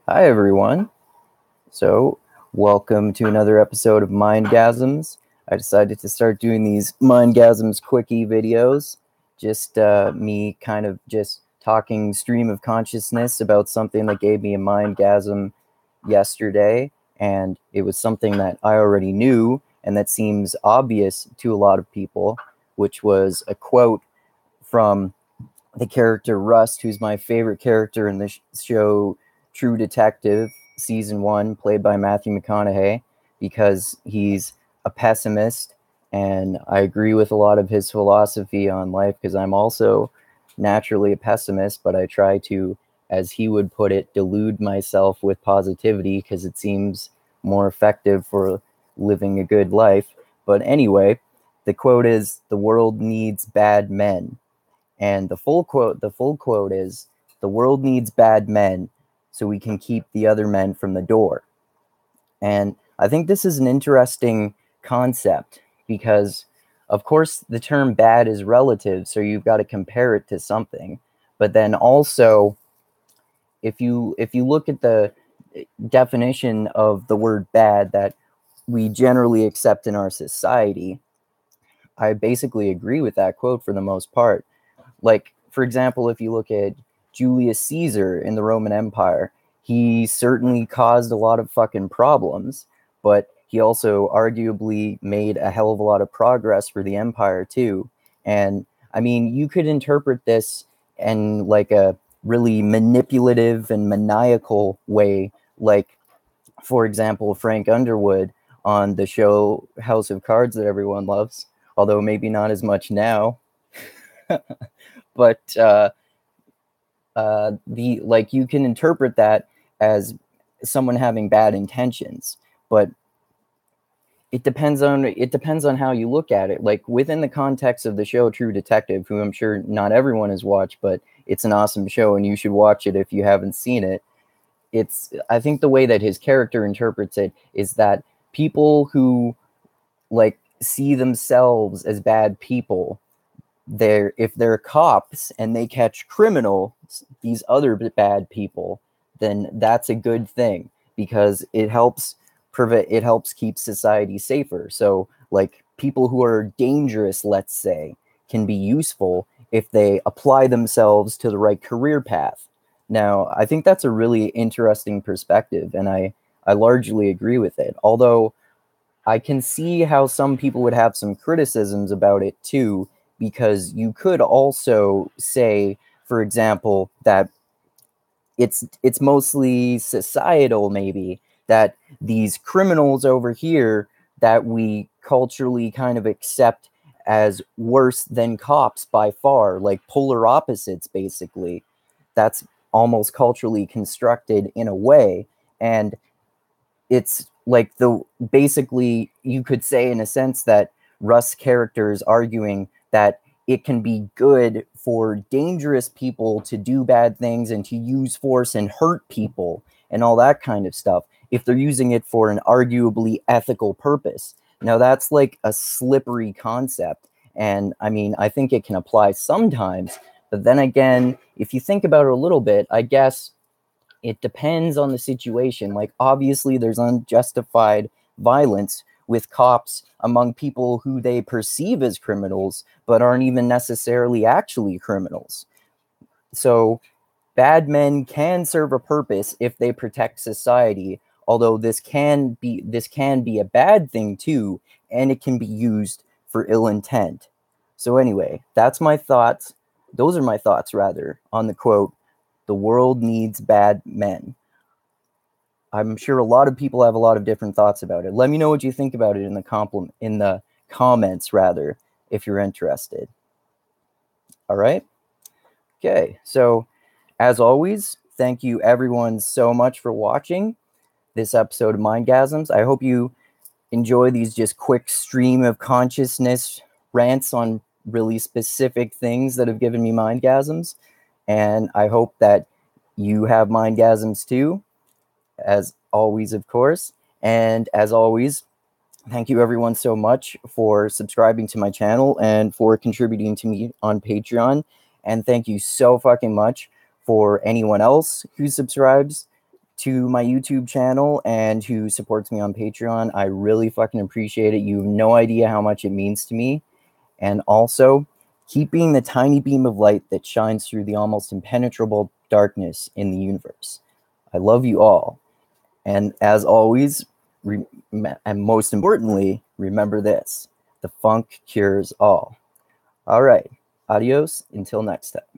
Hi, everyone. So, welcome to another episode of Mindgasms. I decided to start doing these Mindgasms Quickie videos. Just me kind of just talking stream of consciousness about something that gave me a mindgasm yesterday. And it was something that I already knew and that seems obvious to a lot of people, which was a quote from the character Rust, who's my favorite character in the show True Detective season 1, played by Matthew McConaughey, because he's a pessimist, and I agree with a lot of his philosophy on life because I'm also naturally a pessimist, but I try to, as he would put it, delude myself with positivity because it seems more effective for living a good life. But anyway, the quote is, "The world needs bad men." And the full quote is, "The world needs bad men so we can keep the other men from the door." And I think this is an interesting concept because, of course, the term bad is relative, so you've got to compare it to something. But then also, if you look at the definition of the word bad that we generally accept in our society, I basically agree with that quote for the most part. Like, for example, if you look at Julius Caesar in the Roman Empire, he certainly caused a lot of fucking problems, but he also arguably made a hell of a lot of progress for the empire too. And I mean, you could interpret this in like a really manipulative and maniacal way, like, for example, Frank Underwood on the show House of Cards that everyone loves, although maybe not as much now. But the like you can interpret that as someone having bad intentions, but it depends on how you look at it. Like, within the context of the show True Detective, who I'm sure not everyone has watched, but it's an awesome show and you should watch it if you haven't seen it. I think the way that his character interprets it is that people who like see themselves as bad people, if they're cops and they catch criminals, these other bad people, then that's a good thing because it helps keep society safer. So like people who are dangerous, let's say, can be useful if they apply themselves to the right career path. Now, I think that's a really interesting perspective, and I largely agree with it. Although I can see how some people would have some criticisms about it too, because you could also say, for example, that it's mostly societal, maybe, that these criminals over here that we culturally kind of accept as worse than cops by far, like polar opposites, basically. That's almost culturally constructed in a way, and it's like the basically you could say in a sense that Russ' character is arguing that it can be good for dangerous people to do bad things and to use force and hurt people and all that kind of stuff if they're using it for an arguably ethical purpose. Now that's like a slippery concept, and I mean, I think it can apply sometimes, but then again, if you think about it a little bit, I guess it depends on the situation. Like, obviously, there's unjustified violence with cops among people who they perceive as criminals, but aren't even necessarily actually criminals. So, bad men can serve a purpose if they protect society. Although this can be a bad thing too, and it can be used for ill intent. So anyway, that's my thoughts. Those are my thoughts, rather, on the quote, "The world needs bad men." I'm sure a lot of people have a lot of different thoughts about it. Let me know what you think about it in the comments, rather, if you're interested. All right? Okay. So, as always, thank you everyone so much for watching this episode of Mindgasms. I hope you enjoy these just quick stream of consciousness rants on really specific things that have given me mindgasms. And I hope that you have mindgasms too, as always, of course. And as always, thank you everyone so much for subscribing to my channel and for contributing to me on Patreon. And thank you so fucking much for anyone else who subscribes to my YouTube channel and who supports me on Patreon. I really fucking appreciate it. You have no idea how much it means to me. And also, keep being the tiny beam of light that shines through the almost impenetrable darkness in the universe. I love you all. And as always, and most importantly, remember this: the funk cures all. All right. Adios until next time.